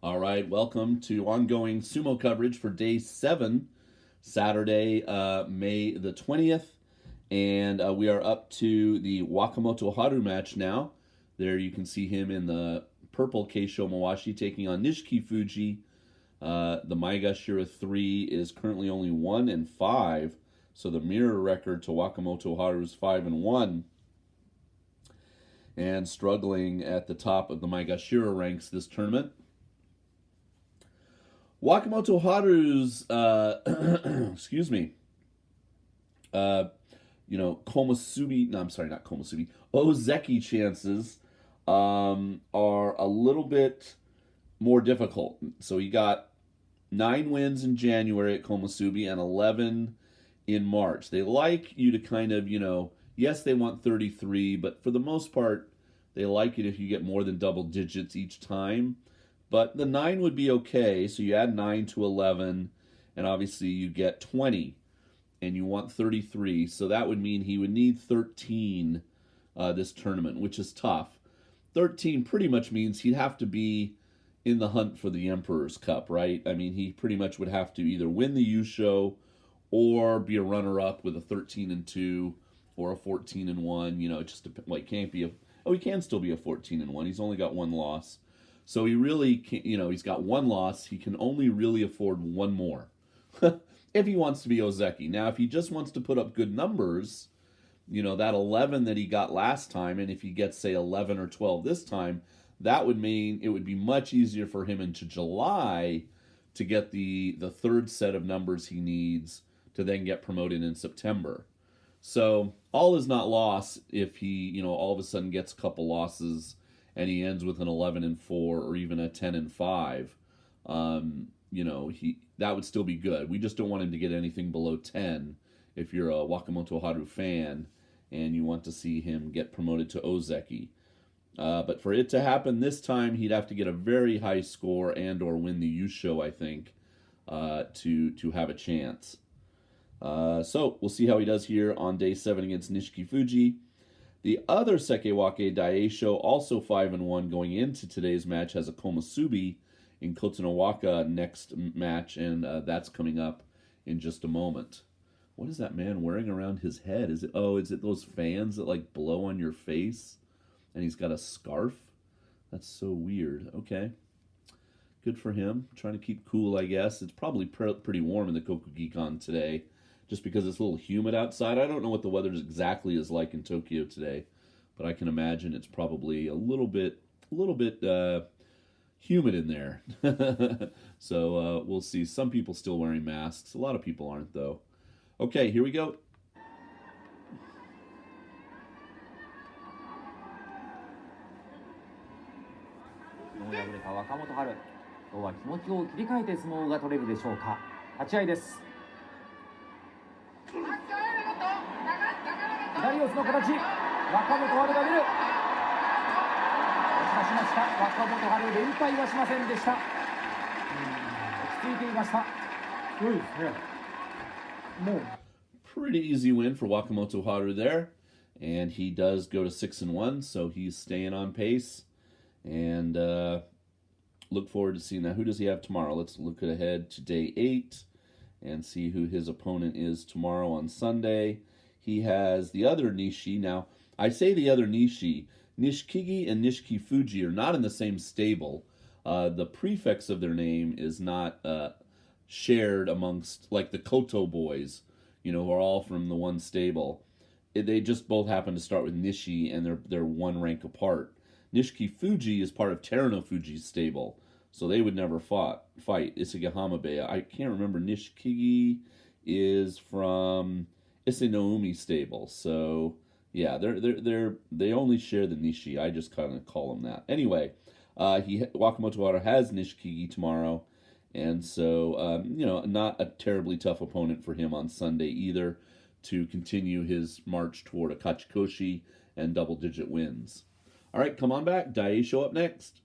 All right, welcome to ongoing sumo coverage for day 7, Saturday, May the 20th. And we are up to the Wakamotoharu match now. There you can see him in the purple Keisho Mawashi taking on Nishikifuji. The Maegashira 3 is currently only 1-5, so the mirror record to Wakamotoharu is 5-1. And struggling at the top of the Maegashira ranks this tournament. Wakamotoharu's, excuse me, Komusubi, no, I'm sorry, not Komusubi, Ozeki chances are a little bit more difficult. So he got 9 wins in January at Komusubi and 11 in March. They like you to kind of, yes, they want 33, but for the most part, they like it if you get more than double digits each time. But the 9 would be okay, so you add 9 to 11, and obviously you get 20, and you want 33, so that would mean he would need 13 this tournament, which is tough. 13 pretty much means he'd have to be in the hunt for the Emperor's Cup, right? I mean, he pretty much would have to either win the Yusho or be a runner-up with a 13-2 or a 14-1. It just depends. Well, he can't be he can still be a 14-1. He's only got 1 loss. So he really can't, he's got 1 loss. He can only really afford 1 more if he wants to be Ozeki. Now, if he just wants to put up good numbers, that 11 that he got last time, and if he gets, say, 11 or 12 this time, that would mean it would be much easier for him into July to get the 3rd set of numbers he needs to then get promoted in September. So all is not lost if he, all of a sudden gets a couple losses and he ends with an 11-4 or even a 10-5. That would still be good. We just don't want him to get anything below 10 if you're a Wakamotoharu fan and you want to see him get promoted to Ozeki. But for it to happen this time, he'd have to get a very high score and or win the Yusho, I think, to have a chance. So we'll see how he does here on day 7 against Nishikifuji. The other Sekiwake Daisho, also 5-1 going into today's match, has a Komusubi in Kotonowaka next match, and that's coming up in just a moment. What is that man wearing around his head? Is it those fans that blow on your face? And he's got a scarf? That's so weird. Okay. Good for him. Trying to keep cool, I guess. It's probably pretty warm in the Kokugikan today, just because it's a little humid outside. I don't know what the weather exactly is like in Tokyo today, but I can imagine it's probably a little bit humid in there. So we'll see. Some people still wearing masks. A lot of people aren't, though. Okay, here we go. 敗れた若元春、今日は気持ちを切り替えて相撲が取れるでしょうか。立ち合いです。左四つの形、若元春が出る。押し出しました。若元春、連敗はしませんでした。落ち着いていました。そうですね。もう Pretty easy win for Wakamotoharu there, and he does go to 6-1, so he's staying on pace. And look forward to seeing that. Who does he have tomorrow? Let's look ahead to day 8 and see who his opponent is tomorrow on Sunday. He has the other Nishi. Now, I say the other Nishi. Nishikigi and Nishikifuji are not in the same stable. The prefix of their name is not shared amongst, like the Koto boys, who are all from the one stable. They just both happen to start with Nishi, and they're 1 rank apart. Nishikifuji is part of Terunofuji's stable, so they would never fight Isegahamabe. I can't remember. Nishikigi is from Isenoumi's stable, so yeah, they only share the Nishi. I just kind of call them that. Anyway, Wakamotoharu has Nishikigi tomorrow, and so not a terribly tough opponent for him on Sunday either to continue his march toward a Kachikoshi and double-digit wins. All right, come on back. Daisho up next.